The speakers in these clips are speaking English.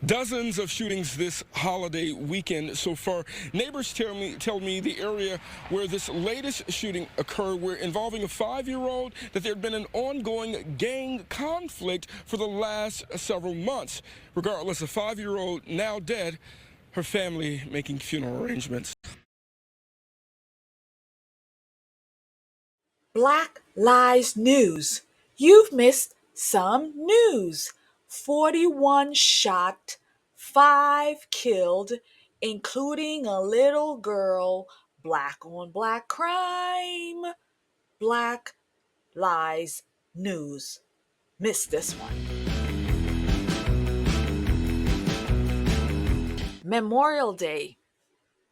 Dozens of shootings this holiday weekend so far. Neighbors tell me the area where this latest shooting occurred were involving a 5-year-old, that there had been an ongoing gang conflict for the last several months. Regardless, a 5-year-old now dead, her family making funeral arrangements. Black Lives News. You've missed some news. 41 shot, 5 killed, including a little girl. Black on black crime. Black Lives News. Missed this one. Memorial Day.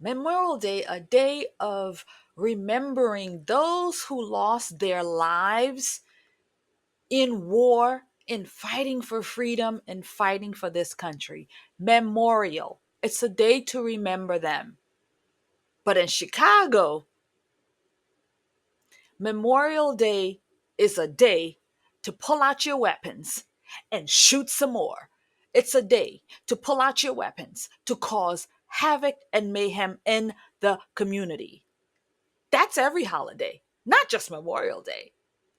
Memorial Day, a day of remembering those who lost their lives in war, in fighting for freedom, and fighting for this country. Memorial. It's a day to remember them. But in Chicago, Memorial Day is a day to pull out your weapons and shoot some more. It's a day to pull out your weapons to cause havoc and mayhem in the community. That's every holiday, not just Memorial Day.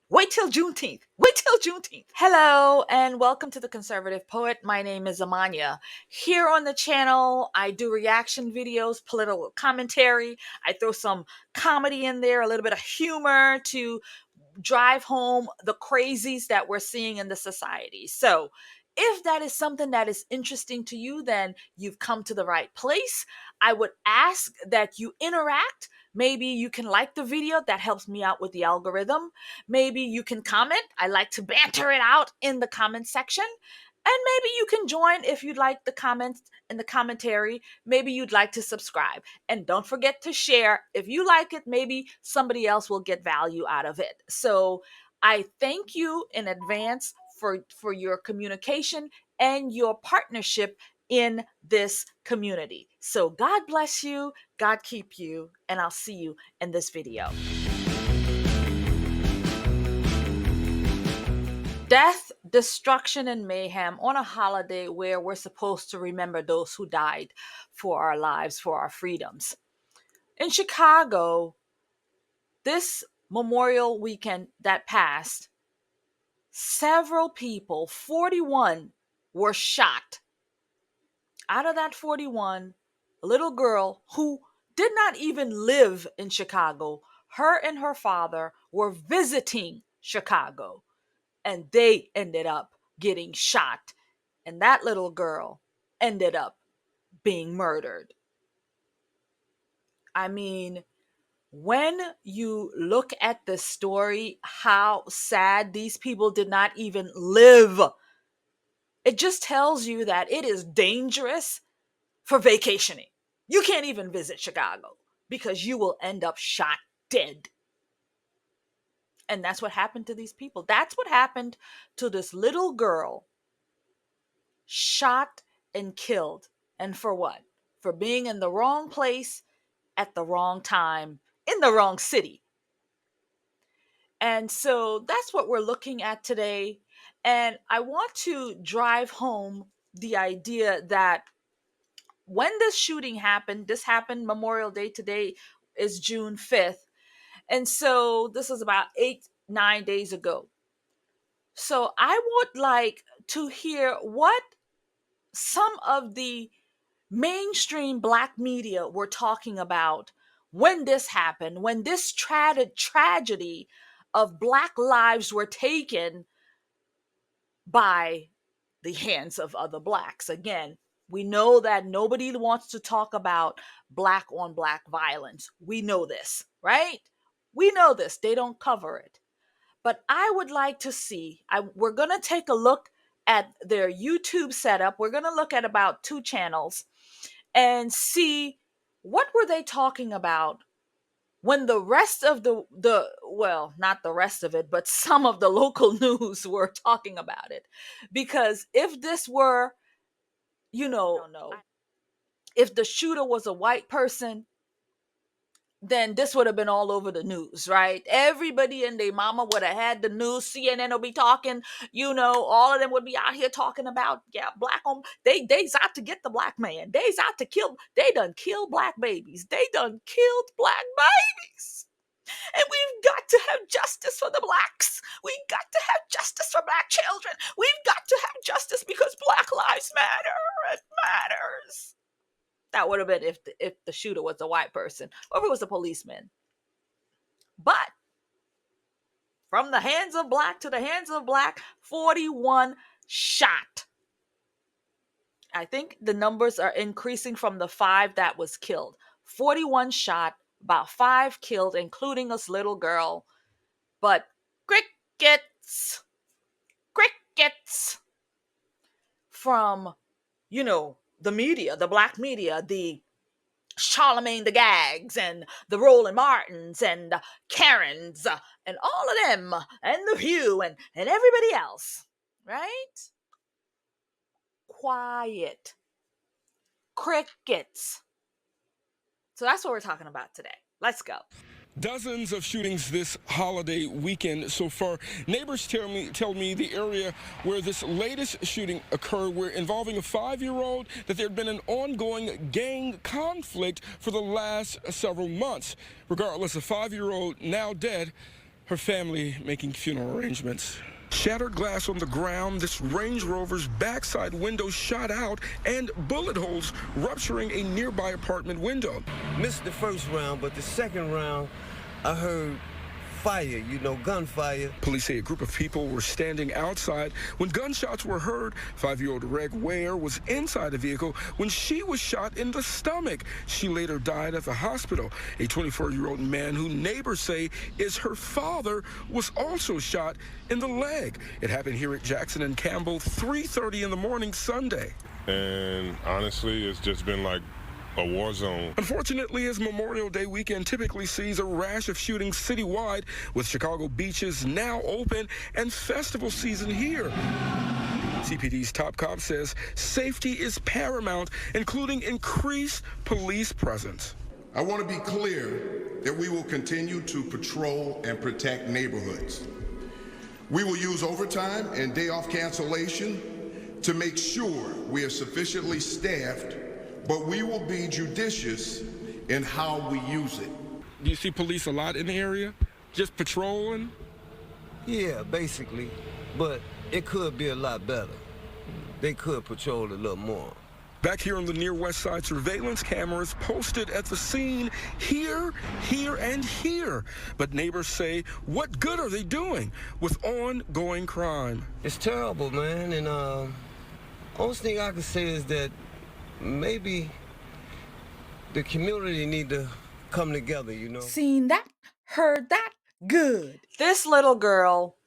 Wait till Juneteenth. Wait till Juneteenth. Hello and welcome to The Conservative Poet. My name is Amania. Here on the channel, I do reaction videos, political commentary. I throw some comedy in there, a little bit of humor to drive home the crazies that we're seeing in the society. So if that is something that is interesting to you, then you've come to the right place. I would ask that you interact. Maybe you can like the video. That helps me out with the algorithm. Maybe you can comment. I like to banter it out in the comment section. And maybe you can join if you'd like the comments in the commentary. Maybe you'd like to subscribe. And don't forget to share. If you like it, maybe somebody else will get value out of it. So I thank you in advance for your communication and your partnership in this community. So God bless you, God keep you, and I'll see you in this video. Death, destruction, and mayhem on a holiday where we're supposed to remember those who died for our lives, for our freedoms. In Chicago, this Memorial weekend that passed, several people, 41, were shot. Out of that 41, a little girl who did not even live in Chicago, her and her father were visiting Chicago, and they ended up getting shot. And that little girl ended up being murdered. I mean, when you look at the story, how sad these people did not even live, it just tells you that it is dangerous for vacationing. You can't even visit Chicago because you will end up shot dead. And that's what happened to these people. That's what happened to this little girl, shot and killed. And for what? For being in the wrong place at the wrong time in the wrong city. And so that's what we're looking at today. And I want to drive home the idea that when this shooting happened, this happened Memorial Day. Today is June 5th. And so this is about 8-9 days ago. So I would like to hear what some of the mainstream Black media were talking about when this happened, when this tragedy of Black lives were taken by the hands of other Blacks. Again, we know that nobody wants to talk about Black on Black violence. We know this, right? We know this. They don't cover it. But I would like to see, we're going to take a look at their YouTube setup. We're going to look at about 2 channels and see what were they talking about when the rest of the well, not the rest of it, but some of the local news were talking about it. Because if this were, if the shooter was a white person, then this would have been all over the news, right? Everybody and their mama would have had the news. CNN will be talking, all of them would be out here talking about, yeah, black on, they's out to get the black man. They's out to kill, they done killed black babies. They done killed black babies. And we've got to have justice for the blacks. We've got to have justice for black children. We've got to have justice because Black lives matter. It matters. That would have been if the shooter was a white person or if it was a policeman. But from the hands of black to the hands of black, 41 shot. I think the numbers are increasing from the 5 that was killed. 41 shot, about 5 killed, including this little girl. But crickets from, the media, the black media, the Charlemagne Tha Gags and the Roland Martins and Karens and all of them and the View and everybody else, right? Quiet. Crickets. So that's what we're talking about today. Let's go. Dozens of shootings this holiday weekend so far. Neighbors tell me the area where this latest shooting occurred, where involving a 5-year-old, that there had been an ongoing gang conflict for the last several months. Regardless, a 5-year-old now dead, her family making funeral arrangements. Shattered glass on the ground, this Range Rover's backside window shot out, and bullet holes rupturing a nearby apartment window. Missed the first round, but the second round, I heard fire, gunfire. Police say a group of people were standing outside when gunshots were heard. 5-year-old Reign Ware was inside the vehicle when she was shot in the stomach. She later died at the hospital. A 24-year-old man who neighbors say is her father was also shot in the leg. It happened here at Jackson and Campbell, 3:30 in the morning Sunday. And honestly, it's just been like a war zone. Unfortunately, as Memorial Day weekend typically sees a rash of shootings citywide, with Chicago beaches now open and festival season here. CPD's top cop says safety is paramount, including increased police presence. I want to be clear that we will continue to patrol and protect neighborhoods. We will use overtime and day off cancellation to make sure we are sufficiently staffed, but we will be judicious in how we use it. Do you see police a lot in the area? Just patrolling? Yeah, basically, but it could be a lot better. They could patrol a little more. Back here on the near west side, surveillance cameras posted at the scene here, and here. But neighbors say, what good are they doing with ongoing crime? It's terrible, man, and only thing I can say is that maybe the community need to come together, Seen that, heard that, good. This little girl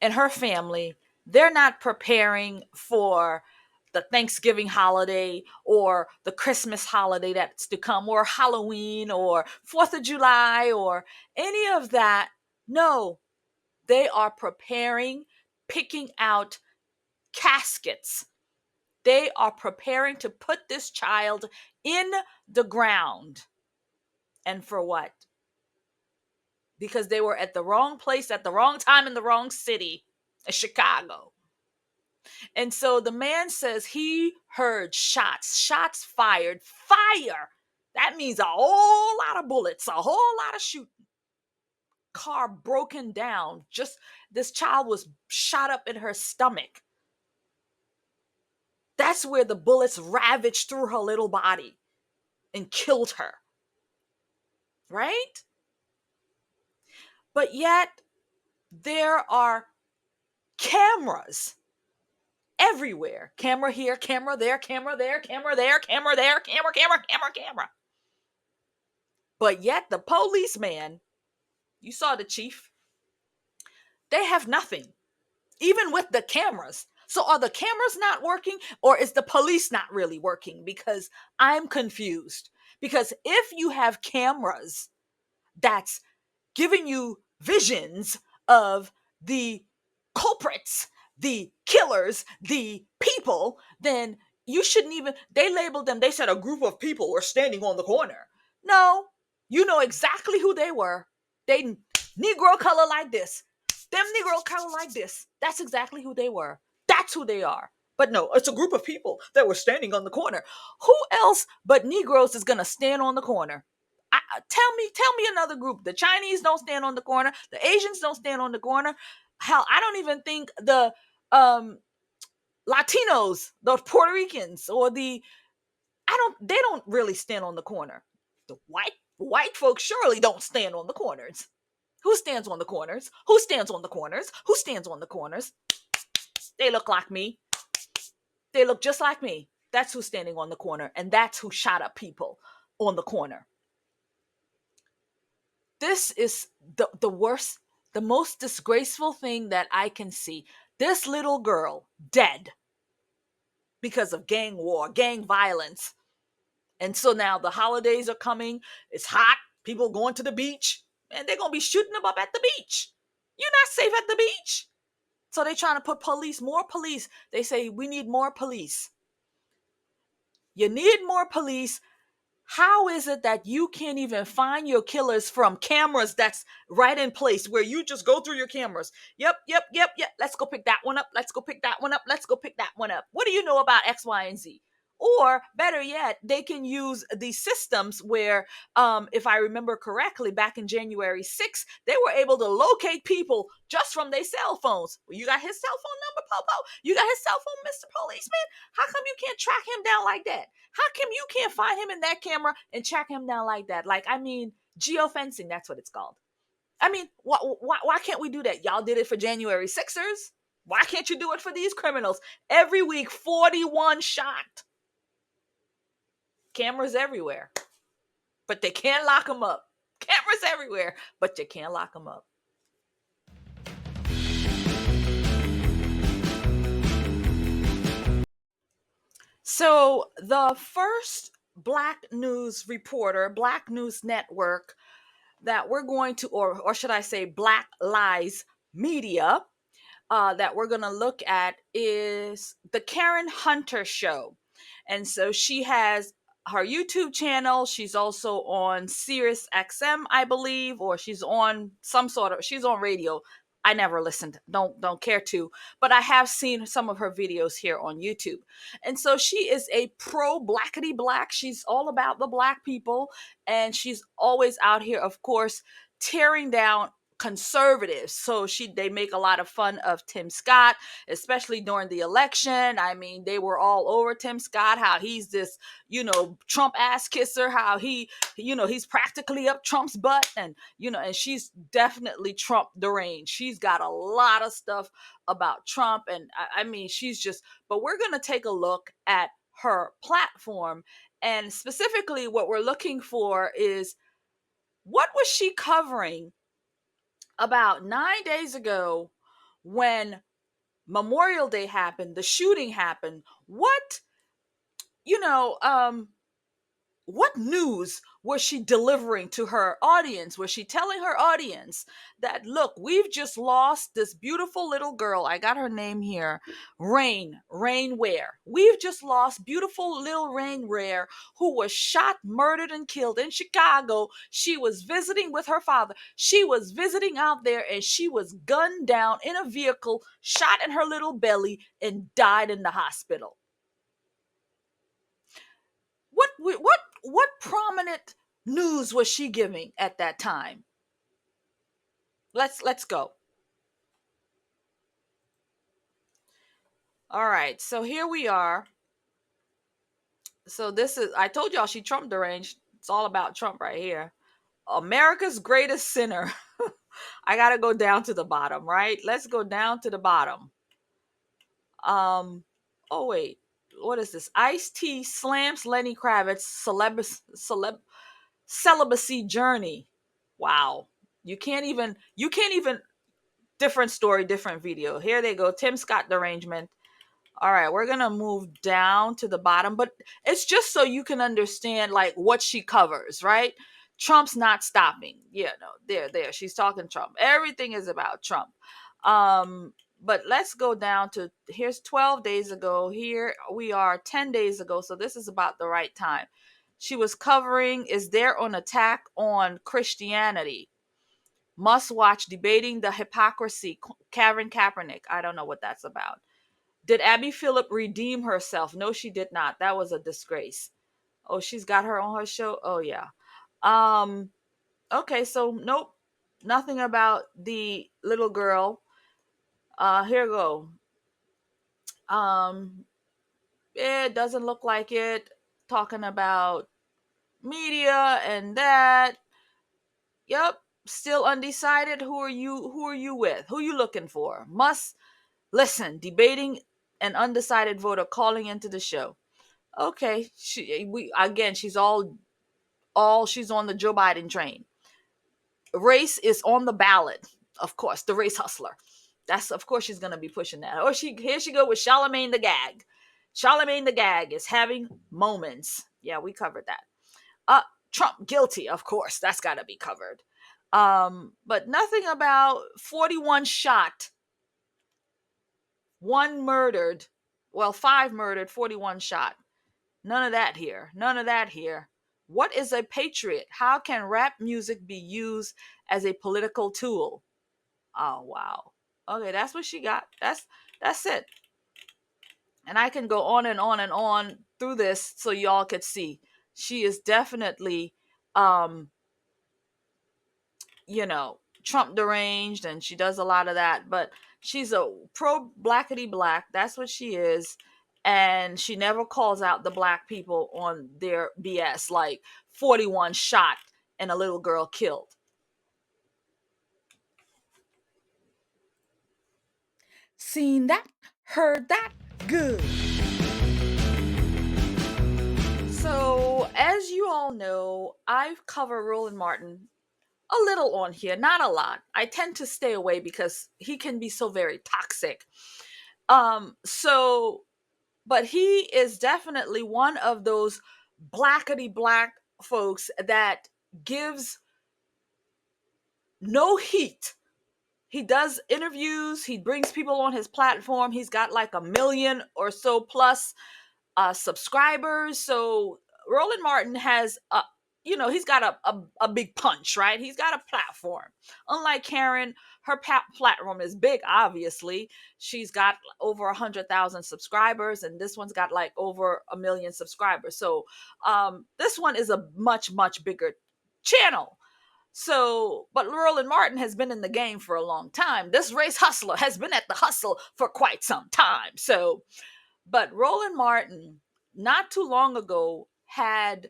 and her family, they're not preparing for the Thanksgiving holiday or the Christmas holiday that's to come, or Halloween or 4th of July or any of that. No, they are preparing, picking out caskets. They are preparing to put this child in the ground. And for what? Because they were at the wrong place at the wrong time in the wrong city, Chicago. And so the man says he heard shots fired. Fire! That means a whole lot of bullets, a whole lot of shooting. Car broken down. Just this child was shot up in her stomach. That's where the bullets ravaged through her little body and killed her. Right? But yet, there are cameras everywhere. Camera here, camera there, camera there, camera there, camera there, camera. But yet, the policeman, you saw the chief, they have nothing, even with the cameras. So are the cameras not working, or is the police not really working? Because I'm confused. Because if you have cameras that's giving you visions of the culprits, the killers, the people, then you shouldn't even, they labeled them, they said a group of people were standing on the corner. No, You know exactly who they were. They Negro color like this. Them Negro color like this. That's exactly who they were. That's who they are. But no, it's a group of people that were standing on the corner. Who else but Negroes is gonna stand on the corner? Tell me another group. The Chinese don't stand on the corner. The Asians don't stand on the corner. Hell, I don't even think the Latinos, the Puerto Ricans, or they don't really stand on the corner. The white folks surely don't stand on the corners. Who stands on the corners? Who stands on the corners? Who stands on the corners? They look like me. They look just like me. That's who's standing on the corner, and that's who shot up people on the corner. This is the worst, the most disgraceful thing that I can see. This little girl dead because of gang war, gang violence. And so now the holidays are coming. It's hot. People going to the beach, and they're going to be shooting them up at the beach. You're not safe at the beach. So they're trying to put more police. They say, we need more police. You need more police. How is it that you can't even find your killers from cameras that's right in place where you just go through your cameras? Yep. Let's go pick that one up. Let's go pick that one up. Let's go pick that one up. What do you know about X, Y, and Z? Or better yet, they can use these systems where, if I remember correctly, back in January 6th, they were able to locate people just from their cell phones. You got his cell phone number, Popo? You got his cell phone, Mr. Policeman? How come you can't track him down like that? How come you can't find him in that camera and track him down like that? Like, I mean, geofencing, that's what it's called. I mean, why can't we do that? Y'all did it for January 6ers. Why can't you do it for these criminals? Every week, 41 shot. Cameras everywhere, but they can't lock them up. Cameras everywhere, but you can't lock them up. So the first Black news reporter, Black News Network that we're going to, or should I say Black Lies Media, that we're going to look at is the Karen Hunter Show. And so she has her YouTube channel. She's also on Sirius XM, I believe, or she's on she's on radio. I never listened, don't care to, but I have seen some of her videos here on YouTube. And so she is a pro blackity black. She's all about the black people, and she's always out here, of course, tearing down conservatives. So they make a lot of fun of Tim Scott, especially during the election. I mean, they were all over Tim Scott, how he's this, Trump ass kisser, how he's practically up Trump's butt, and and she's definitely Trump deranged. She's got a lot of stuff about Trump, and I mean, but we're going to take a look at her platform, and specifically what we're looking for is, what was she covering about 9 days ago when Memorial Day happened, the shooting happened? What news was she delivering to her audience? Was she telling her audience that, look, we've just lost this beautiful little girl? I got her name here. Reign Ware. We've just lost beautiful little Reign Ware, who was shot, murdered, and killed in Chicago. She was visiting with her father. She was visiting out there, and she was gunned down in a vehicle, shot in her little belly, and died in the hospital. What prominent news was she giving at that time? Let's go. All right, so here we are. So I told y'all she Trump deranged. It's all about Trump right here. America's greatest sinner. I gotta go down to the bottom, right? Let's go down to the bottom. Oh wait. What is this? Ice-T slams Lenny Kravitz celibacy journey. Wow. You can't even, different story, different video. Here they go. Tim Scott derangement. All right, we're going to move down to the bottom, but it's just so you can understand like what she covers, right? Trump's not stopping. Yeah, no, there. She's talking Trump. Everything is about Trump. But let's go down to, here's 12 days ago. Here we are 10 days ago. So this is about the right time. she was covering is there an attack on Christianity. Must watch debating the hypocrisy. Karen Kaepernick. I don't know what that's about. Did Abby Phillip redeem herself? No, she did not. That was a disgrace. Oh, she's got her on her show. Oh yeah. Um. Okay, so nope, nothing about the little girl. Here we go. Um. It doesn't look like it. Talking about media and that. Yep. Still undecided. Who are you? Who are you with? Who are you looking for? Must listen. Debating an undecided voter calling into the show. Okay. She's all she's on the Joe Biden train. Race is on the ballot. Of course, the race hustler. That's of course she's gonna be pushing that. Or here she go with Charlemagne Tha God. Charlemagne Tha God is having moments. Yeah, we covered that. Trump guilty, of course. That's gotta be covered. But nothing about 41 shot, one murdered, well, 5 murdered, 41 shot. None of that here. None of that here. What is a patriot? How can rap music be used as a political tool? Oh wow. Okay, that's what she got. That's it. And I can go on and on and on through this so y'all could see. She is definitely um Trump deranged, and she does a lot of that, but she's a pro blackity black. That's what she is. And she never calls out the black people on their BS, like 41 shot and a little girl killed. Seen that, heard that, good. So, as you all know, I've covered Roland Martin a little on here, not a lot. I tend to stay away because he can be so very toxic. So, but he is definitely one of those blackety black folks that gives no heat. He does interviews, he brings people on his platform. He's got like 1 million or so plus subscribers. So Roland Martin has he's got a big punch, right? He's got a platform. Unlike Karen, her platform is big, obviously. She's got over 100,000 subscribers, and this one's got like over 1 million subscribers. So this one is a much, much bigger channel. So, but Roland Martin has been in the game for a long time. This race hustler has been at the hustle for quite some time. So, but Roland Martin, not too long ago, had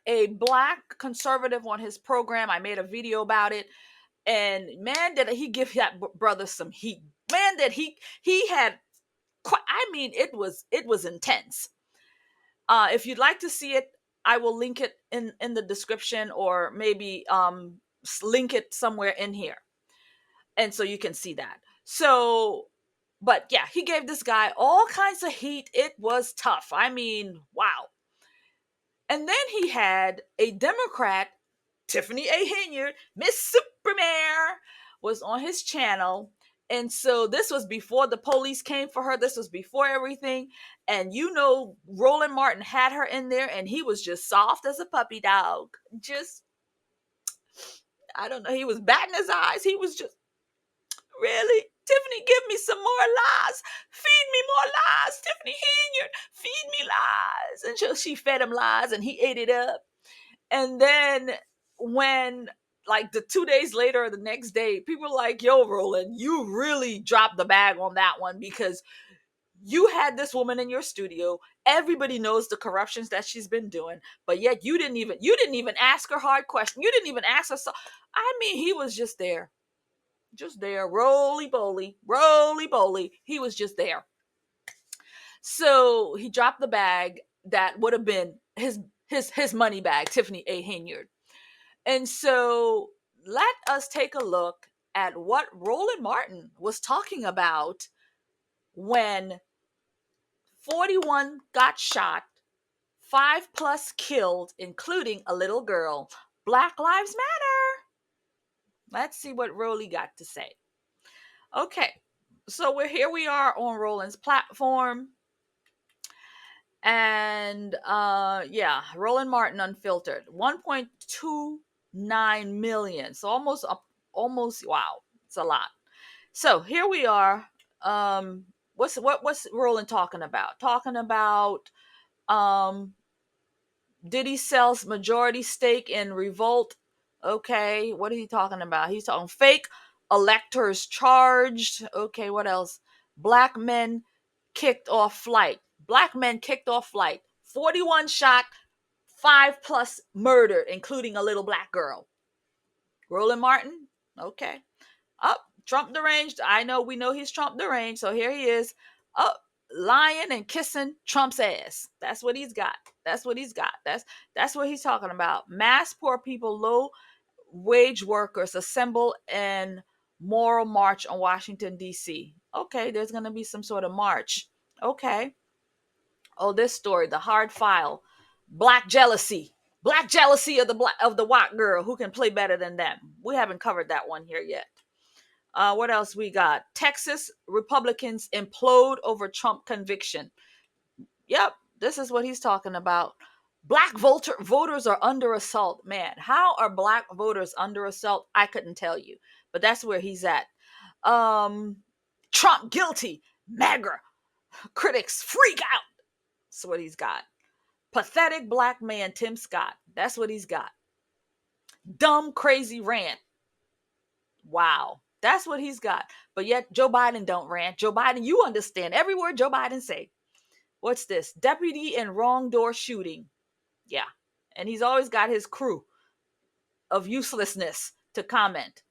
a black conservative on his program. I made a video about it. And man, did he give that brother some heat. Man, that he had quite, I mean, it was intense. If you'd like to see it, I will link it in the description, or maybe link it somewhere in here. And so you can see that. So, but yeah, he gave this guy all kinds of heat. It was tough. I mean, wow. And then he had a Democrat, Tiffany A. Henyard, Miss Supermare, was on his channel. And so this was before the police came for her. This was before everything. And Roland Martin had her in there, and he was just soft as a puppy dog. Just, I don't know. He was batting his eyes. He was just, really? Tiffany, give me some more lies. Feed me more lies. Tiffany Henyard, feed me lies. And so she fed him lies, and he ate it up. And then when, like, the 2 days later or the next day, people were like, yo, Roland, you really dropped the bag on that one, because you had this woman in your studio. Everybody knows the corruptions that she's been doing, but yet you didn't even ask her hard question. You didn't even ask her. So, I mean, he was just there, roly poly. He was just there. So he dropped the bag that would have been his money bag, Tiffany A. Henyard. And so let us take a look at what Roland Martin was talking about when 41 got shot, 5 plus killed, including a little girl. Black Lives Matter. Let's see what Rolly got to say. Okay, so we are on Roland's platform. And yeah, Roland Martin Unfiltered, 1.29 million. So almost wow, it's a lot. So here we are. What's Roland talking about? Talking about um Diddy sells majority stake in Revolt. Okay, what is he talking about? He's talking fake electors charged. Okay, what else? Black men kicked off flight. Black men kicked off flight. 41 shot, 5 plus murdered, including a little black girl. Roland Martin. Okay. Up, Trump deranged. We know he's Trump deranged. So here he is, up, lying and kissing Trump's ass. That's what he's got. That's what he's got. That's what he's talking about. Mass poor people, low wage workers assemble in moral march on Washington, D.C. Okay, there's gonna be some sort of march. Okay. Oh, this story, the hard file. Black jealousy. Black jealousy of the white girl who can play better than them. We haven't covered that one here yet. What else we got? Texas Republicans implode over Trump conviction. Yep, this is what he's talking about. Black voters are under assault. Man, how are black voters under assault? I couldn't tell you, but that's where he's at. Trump guilty. MAGA critics freak out. That's what he's got. Pathetic black man Tim Scott. That's what he's got. Dumb, crazy rant. Wow. That's what he's got. But yet Joe Biden don't rant. Joe Biden, you understand every word Joe Biden say. What's this? Deputy in wrong door shooting. Yeah. And he's always got his crew of uselessness to comment.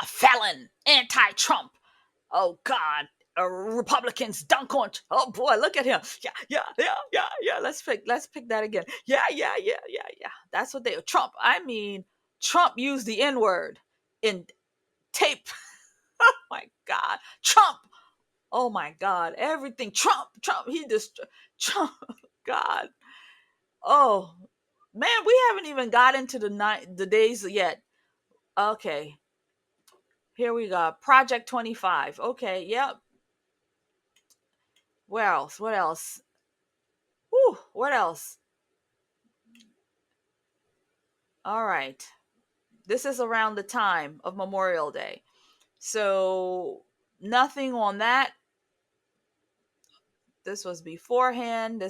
Felon, anti-Trump. Oh, God. Republicans dunk on. Oh boy, look at him. Yeah. Let's pick that again. Yeah. That's what Trump. Trump used the N-word in tape. Oh my God, Trump. Oh my God, everything. Trump. He just Trump. God. Oh man, we haven't even got into the days yet. Okay. Here we go. Project 25. Okay. Yep. What else? What else? All right. This is around the time of Memorial Day. So nothing on that. This was beforehand.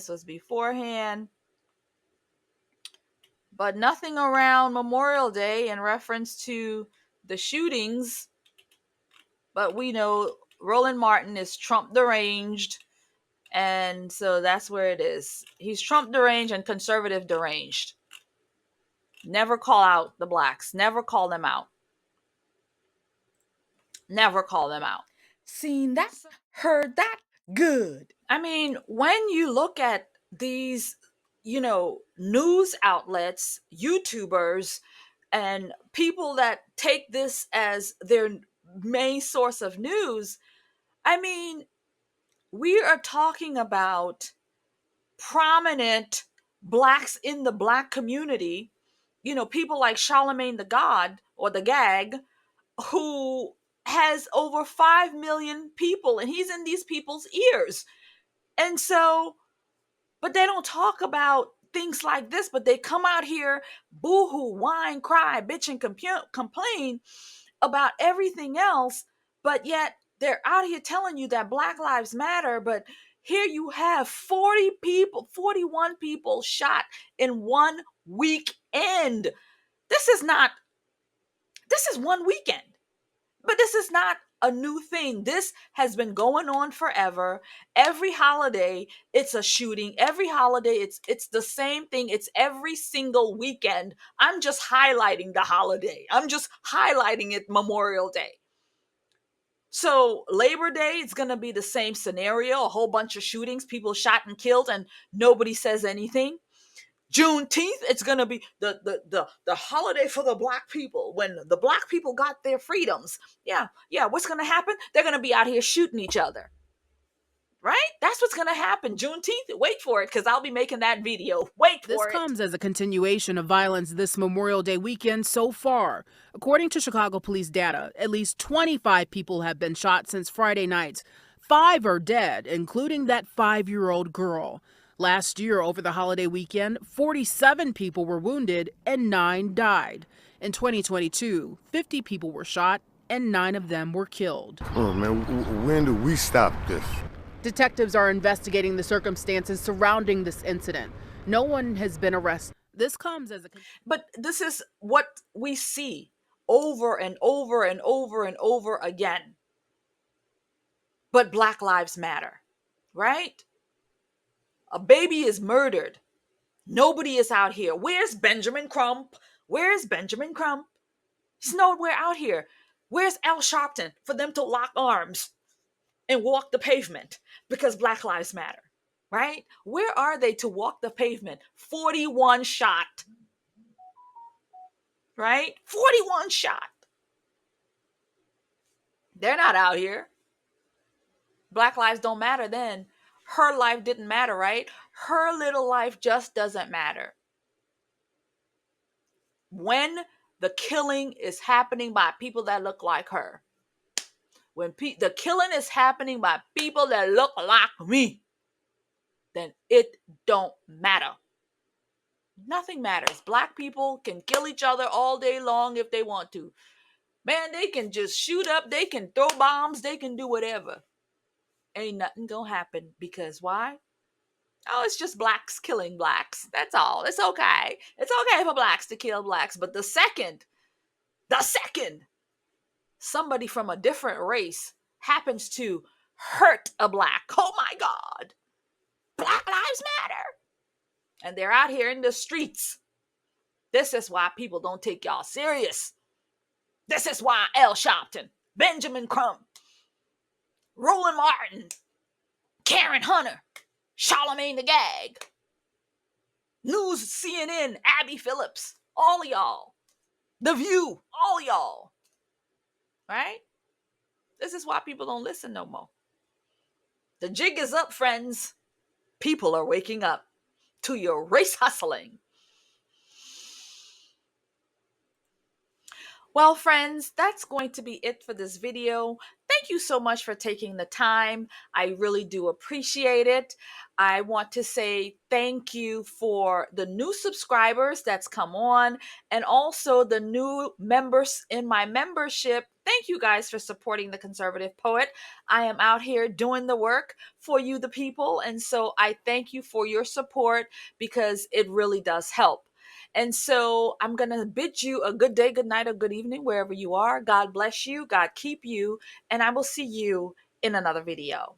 But nothing around Memorial Day in reference to the shootings. But we know Roland Martin is Trump deranged. And so that's where it is. He's Trump deranged and conservative deranged. Never call out the blacks. Never call them out. Seen that, heard that, good. I mean, when you look at these, news outlets, YouTubers, and people that take this as their main source of news, I mean, we are talking about prominent blacks in the black community, people like Charlemagne Tha God or the Gag, who has over 5 million people, and he's in these people's ears. And so, but they don't talk about things like this, but they come out here, boo-hoo, whine, cry, bitch, and complain about everything else, but yet they're out here telling you that Black Lives Matter, but here you have 41 people shot in 1 weekend. This is one weekend. But this is not a new thing. This has been going on forever. Every holiday, it's a shooting. Every holiday, it's the same thing. It's every single weekend. I'm just highlighting the holiday. I'm just highlighting it Memorial Day. So Labor Day, it's going to be the same scenario. A whole bunch of shootings, people shot and killed, and nobody says anything. Juneteenth, it's going to be the holiday for the black people, when the black people got their freedoms. Yeah, what's going to happen? They're going to be out here shooting each other. Right? That's what's going to happen. Juneteenth, wait for it, because I'll be making that video. Wait for it. This comes as a continuation of violence this Memorial Day weekend so far. According to Chicago police data, at least 25 people have been shot since Friday night. 5 are dead, including that 5-year-old girl. Last year, over the holiday weekend, 47 people were wounded and 9 died. In 2022, 50 people were shot and 9 of them were killed. Oh man, when do we stop this? Detectives are investigating the circumstances surrounding this incident. No one has been arrested. This comes as a... But this is what we see over and over and over and over again. But Black Lives Matter, right? A baby is murdered. Nobody is out here. Where's Benjamin Crump? Where's Benjamin Crump? He's nowhere out here. Where's Al Sharpton for them to lock arms and walk the pavement because Black Lives Matter, right? Where are they to walk the pavement? 41 shot, right? 41 shot. They're not out here. Black lives don't matter then. Her life didn't matter, right? Her little life just doesn't matter. When the killing is happening by people that look like her, when the killing is happening by people that look like me, then it don't matter. Nothing matters. Black people can kill each other all day long if they want to. Man, they can just shoot up, they can throw bombs, they can do whatever. Ain't nothing gonna happen because why? Oh, it's just blacks killing blacks. That's all. It's okay. It's okay for blacks to kill blacks. But the second somebody from a different race happens to hurt a black, oh my God, Black Lives Matter. And they're out here in the streets. This is why people don't take y'all serious. This is why Al Sharpton, Benjamin Crump, Roland Martin, Karen Hunter, Charlemagne Tha God, News, CNN, Abby Phillips, all y'all, The View, all y'all, right? This is why people don't listen no more. The jig is up, friends. People are waking up to your race hustling. Well, friends, that's going to be it for this video. Thank you so much for taking the time. I really do appreciate it. I want to say thank you for the new subscribers that's come on and also the new members in my membership. Thank you guys for supporting the Conservative Poet. I am out here doing the work for you, the people. And so I thank you for your support because it really does help. And so I'm going to bid you a good day, good night, or good evening, wherever you are. God bless you. God keep you. And I will see you in another video.